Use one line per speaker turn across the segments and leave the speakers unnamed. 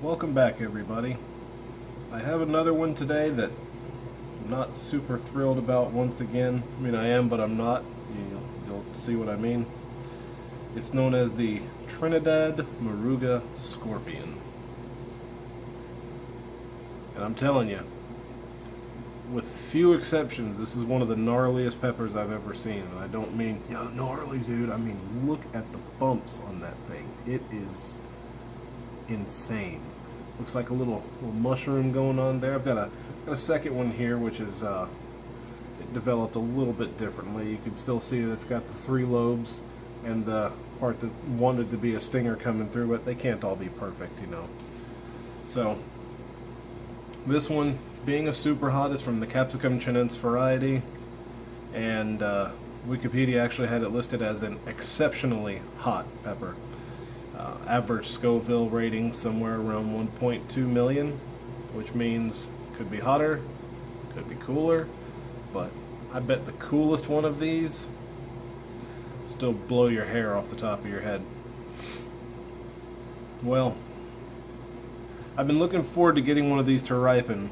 Welcome back, everybody. I have another one today that I'm not super thrilled about once again. I mean, I am, but I'm not. You'll see what I mean. It's known as the Trinidad Moruga Scorpion. And I'm telling you, with few exceptions, this is one of the gnarliest peppers I've ever seen. And I don't mean, gnarly, dude. I mean, look at the bumps on that thing. It is insane. Looks like a little mushroom going on there. I've got a second one here, which is it developed a little bit differently. You can still see that it's got the three lobes and the part that wanted to be a stinger coming through, but they can't all be perfect, you know. So this one, being a super hot, is from the Capsicum chinense variety, and Wikipedia actually had it listed as an exceptionally hot pepper. Average scoville rating somewhere around 1.2 million, which means could be hotter, could be cooler, but I bet the coolest one of these still blow your hair off the top of your head. Well, I've been looking forward to getting one of these to ripen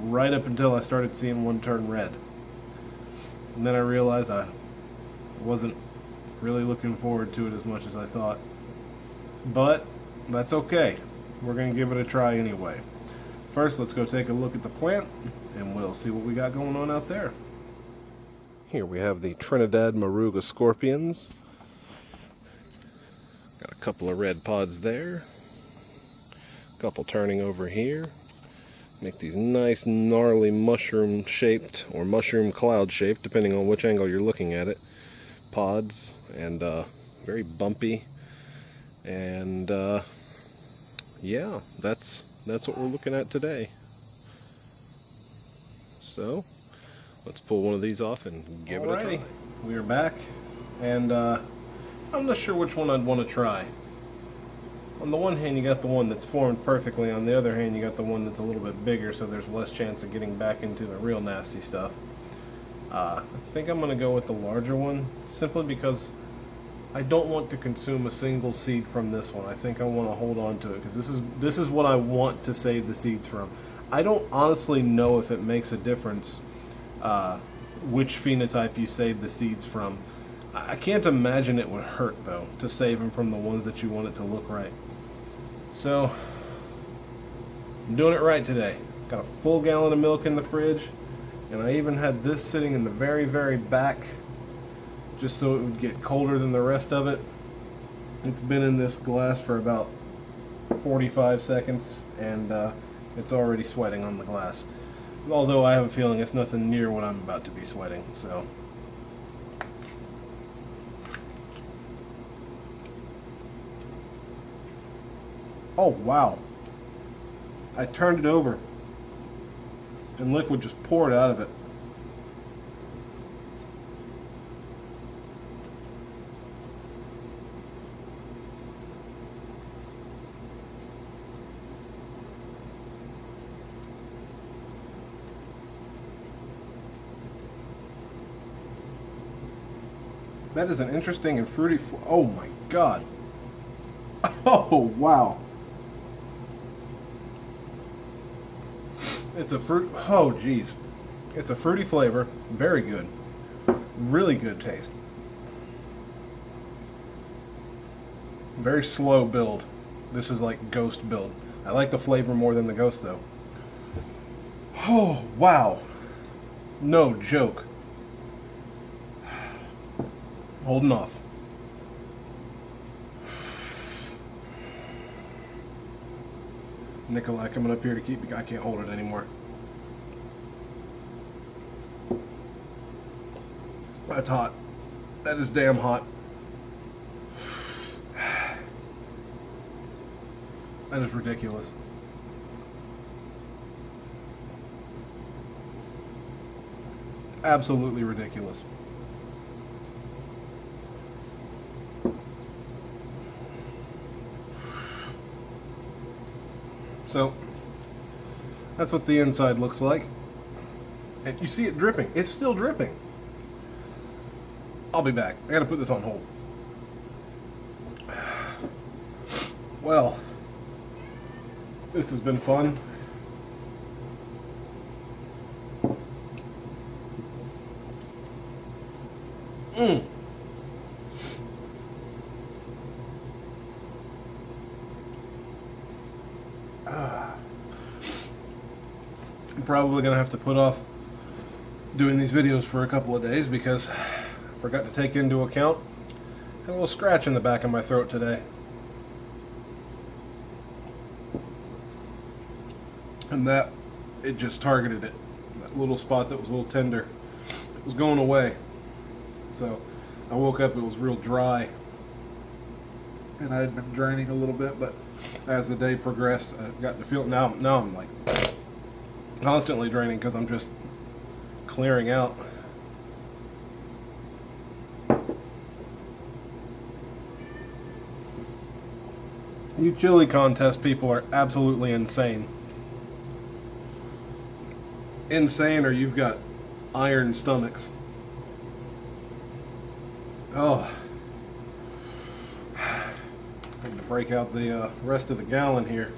right up until I started seeing one turn red. And then I realized I wasn't really looking forward to it as much as I thought. But that's okay. We're going to give it a try anyway. First, let's go take a look at the plant, and we'll see what we got going on out there. Here we have the Trinidad Moruga scorpions. Got a couple of red pods there. A couple turning over here. Make these nice, gnarly mushroom-shaped, or mushroom cloud-shaped, depending on which angle you're looking at it, pods, and very bumpy. And yeah, that's what we're looking at today. So let's pull one of these off and give it a try. We are back, and I'm not sure which one I'd want to try. On the one hand, you got the one that's formed perfectly. On the other hand, you got the one that's a little bit bigger, so there's less chance of getting back into the real nasty stuff. I think I'm going to go with the larger one, simply because I don't want to consume a single seed from this one. I think I want to hold on to it, because this is what I want to save the seeds from. I don't honestly know if it makes a difference which phenotype you save the seeds from. I can't imagine it would hurt, though, to save them from the ones that you want it to look right. So I'm doing it right today. Got a full gallon of milk in the fridge, and I even had this sitting in the very, very back, just so it would get colder than the rest of it. It's been in this glass for about 45 seconds, and it's already sweating on the glass. Although I have a feeling it's nothing near what I'm about to be sweating, so. Oh, wow. I turned it over, and liquid just poured out of it. That is an interesting and fruity. Oh my god. Oh wow. It's a fruit. Oh geez. It's a fruity flavor. Very good. Really good taste. Very slow build. This is like ghost build. I like the flavor more than the ghost though. Oh wow. No joke. Holding off. Nikolai coming up here to keep me. I can't hold it anymore. That's hot. That is damn hot. That is ridiculous. Absolutely ridiculous. So, that's what the inside looks like. And you see it dripping. It's still dripping. I'll be back. I gotta put this on hold. Well, This has been fun. I'm probably going to have to put off doing these videos for a couple of days because I forgot to take into account a little scratch in the back of my throat today. And that, it just targeted it. That little spot that was a little tender, it was going away. So I woke up, it was real dry. And I had been draining a little bit, but as the day progressed, I got to feel it. Now I'm like constantly draining because I'm just clearing out. You chili contest people are absolutely insane. Insane, or you've got iron stomachs. Oh. I need to break out the rest of the gallon here.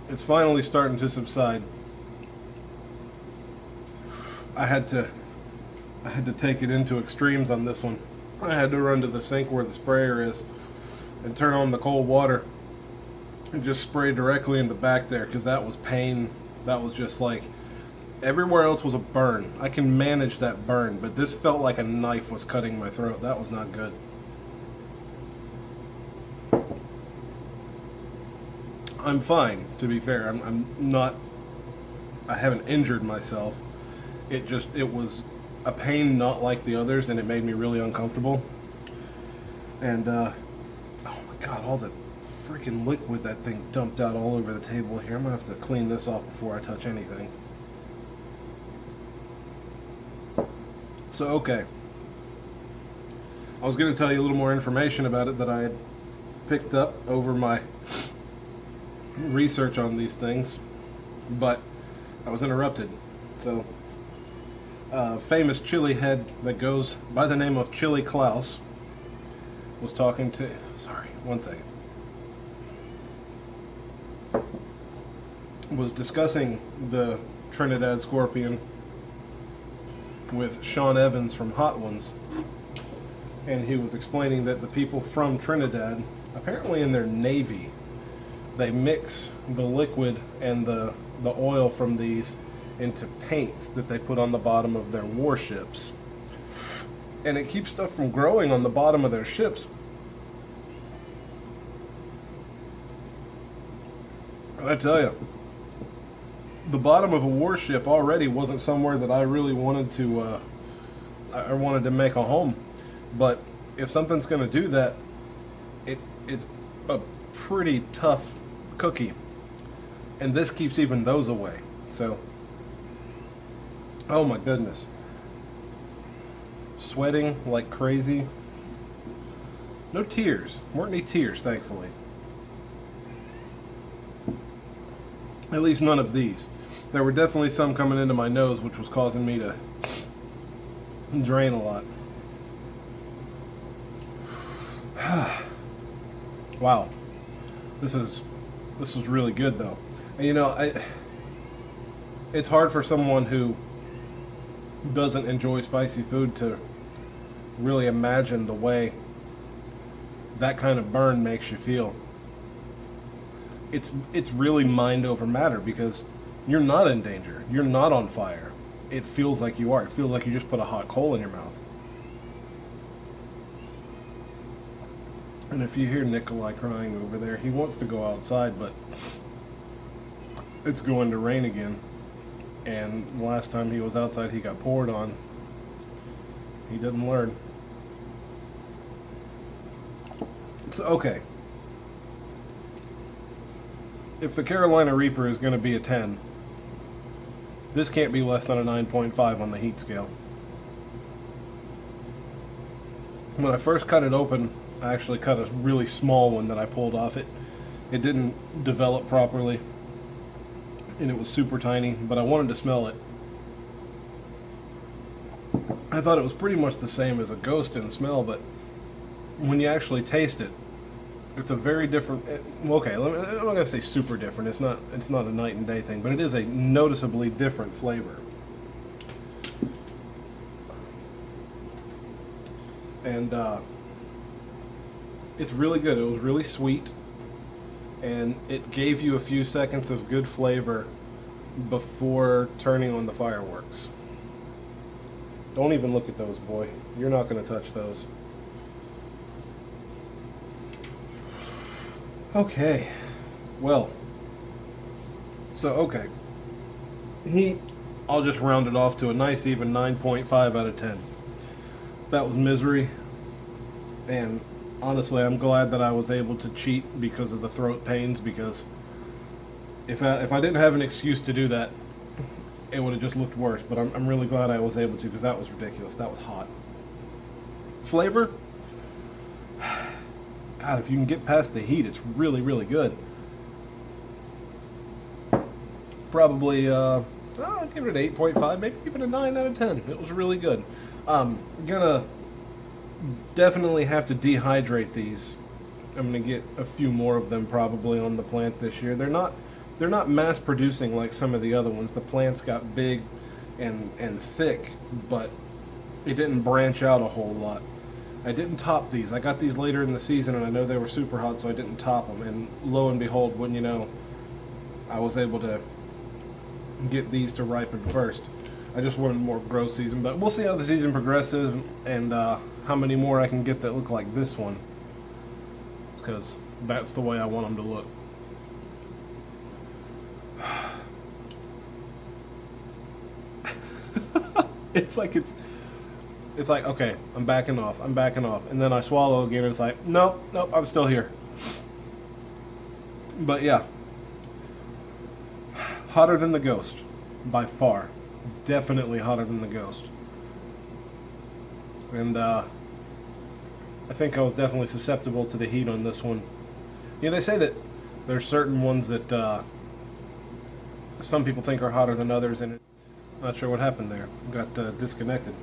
It's finally starting to subside. I had to take it into extremes on this one. I had to run to the sink where the sprayer is and turn on the cold water and just spray directly in the back there, because that was pain. That was just like, everywhere else was a burn. I can manage that burn, but this felt like a knife was cutting my throat. That was not good. I'm fine, to be fair. I'm not, I haven't injured myself. It was a pain not like the others, and it made me really uncomfortable. And oh my god, all the freaking liquid that thing dumped out all over the table here. I'm gonna have to clean this off before I touch anything. So okay, I was gonna tell you a little more information about it that I had picked up over my research on these things, but I was interrupted. So famous chili head that goes by the name of Chili Klaus was talking to, sorry, one second, was discussing the Trinidad Scorpion with Sean Evans from Hot Ones, and he was explaining that the people from Trinidad, apparently in their navy, they mix the liquid and the oil from these into paints that they put on the bottom of their warships, and it keeps stuff from growing on the bottom of their ships. I tell you, the bottom of a warship already wasn't somewhere that I really wanted to I wanted to make a home, but if something's going to do that, it's a pretty tough cookie, and this keeps even those away. So, oh my goodness, sweating like crazy. No tears, weren't any tears, thankfully. At least none of these. There were definitely some coming into my nose, which was causing me to drain a lot. Wow, this was really good though. And, you know, it's hard for someone who doesn't enjoy spicy food to really imagine the way that kind of burn makes you feel. It's really mind over matter, because you're not in danger. You're not on fire. It feels like you are. It feels like you just put a hot coal in your mouth. And if you hear Nikolai crying over there, he wants to go outside, but it's going to rain again. And last time he was outside, he got poured on. He didn't learn. So, okay. If the Carolina Reaper is going to be a 10, this can't be less than a 9.5 on the heat scale. When I first cut it open, I actually cut a really small one that I pulled off. It didn't develop properly, and it was super tiny, but I wanted to smell it. I thought it was pretty much the same as a Ghost in smell, but when you actually taste it, it's a very different. Okay, I'm not gonna say super different. It's not a night and day thing, but it is a noticeably different flavor. And it's really good. It was really sweet, and it gave you a few seconds of good flavor before turning on the fireworks. Don't even look at those, boy. You're not going to touch those. Okay. Well. So, okay. Heat, I'll just round it off to a nice even 9.5 out of 10. That was misery. And honestly, I'm glad that I was able to cheat because of the throat pains, because if I didn't have an excuse to do that, it would have just looked worse. But I'm really glad I was able to, because that was ridiculous. That was hot. Flavor? God, if you can get past the heat, it's really, really good. Probably, I'd give it an 8.5, maybe even a 9 out of 10. It was really good. Gonna definitely have to dehydrate these. I'm gonna get a few more of them probably on the plant this year. They're not mass producing like some of the other ones. The plants got big and thick, but it didn't branch out a whole lot. I didn't top these. I got these later in the season, and I know they were super hot, so I didn't top them. And lo and behold, wouldn't you know, I was able to get these to ripen first. I just wanted more grow season, but we'll see how the season progresses and how many more I can get that look like this one, because that's the way I want them to look. It's like, okay, I'm backing off, and then I swallow again, and it's like, nope, I'm still here. But yeah, hotter than the Ghost, by far. Definitely hotter than the Ghost. And I think I was definitely susceptible to the heat on this one. Yeah, they say that there's certain ones that some people think are hotter than others, and not sure what happened there. Got disconnected.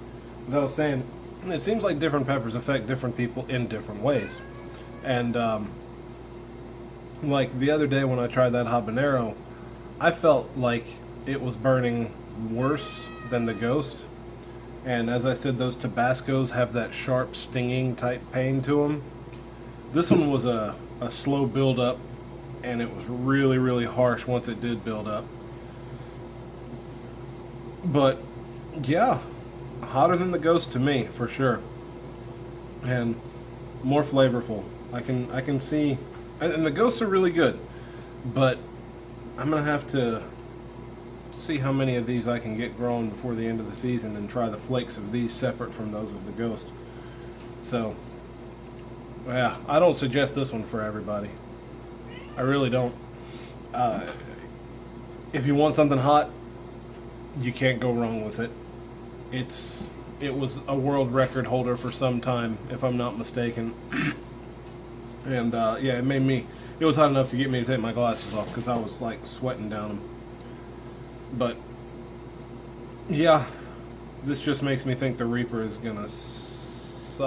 But I was saying, it seems like different peppers affect different people in different ways. And like the other day when I tried that habanero, I felt like it was burning worse than the Ghost. And as I said, those Tabascos have that sharp, stinging type pain to them. This one was a slow build up, and it was really, really harsh once it did build up. But yeah, hotter than the Ghost to me, for sure. And more flavorful. I can see, and the Ghosts are really good, but I'm gonna have to see how many of these I can get grown before the end of the season and try the flakes of these separate from those of the Ghost. So yeah, I don't suggest this one for everybody. I really don't. If you want something hot, you can't go wrong with it. It was a world record holder for some time, if I'm not mistaken. And yeah, it was hot enough to get me to take my glasses off, because I was like sweating down them. But yeah, this just makes me think the Reaper is gonna suck.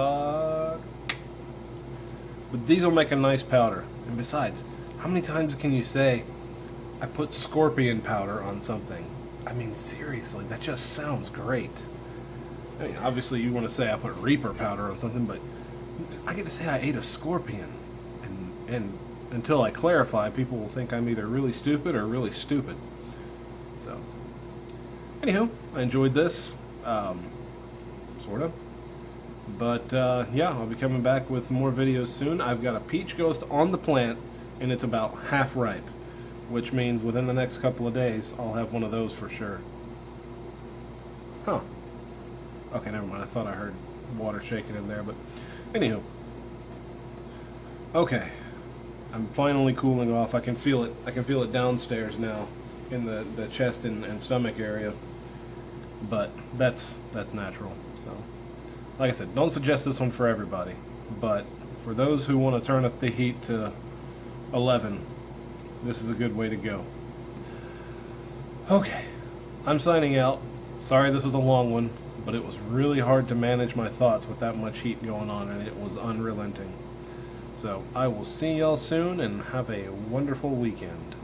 But these will make a nice powder. And besides, how many times can you say, I put scorpion powder on something? I mean, seriously, that just sounds great. I mean, obviously you want to say I put Reaper powder on something, but I get to say I ate a scorpion. And until I clarify, people will think I'm either really stupid or really stupid. So, anywho, I enjoyed this, sort of. But yeah, I'll be coming back with more videos soon. I've got a Peach Ghost on the plant, and it's about half ripe, which means within the next couple of days, I'll have one of those for sure. Huh. Okay, never mind. I thought I heard water shaking in there, but anywho. Okay. I'm finally cooling off. I can feel it. I can feel it downstairs now in the chest and stomach area. But that's natural. So, like I said, don't suggest this one for everybody. But for those who want to turn up the heat to 11, this is a good way to go. Okay. I'm signing out. Sorry this was a long one, but it was really hard to manage my thoughts with that much heat going on, and it was unrelenting. So I will see y'all soon, and have a wonderful weekend.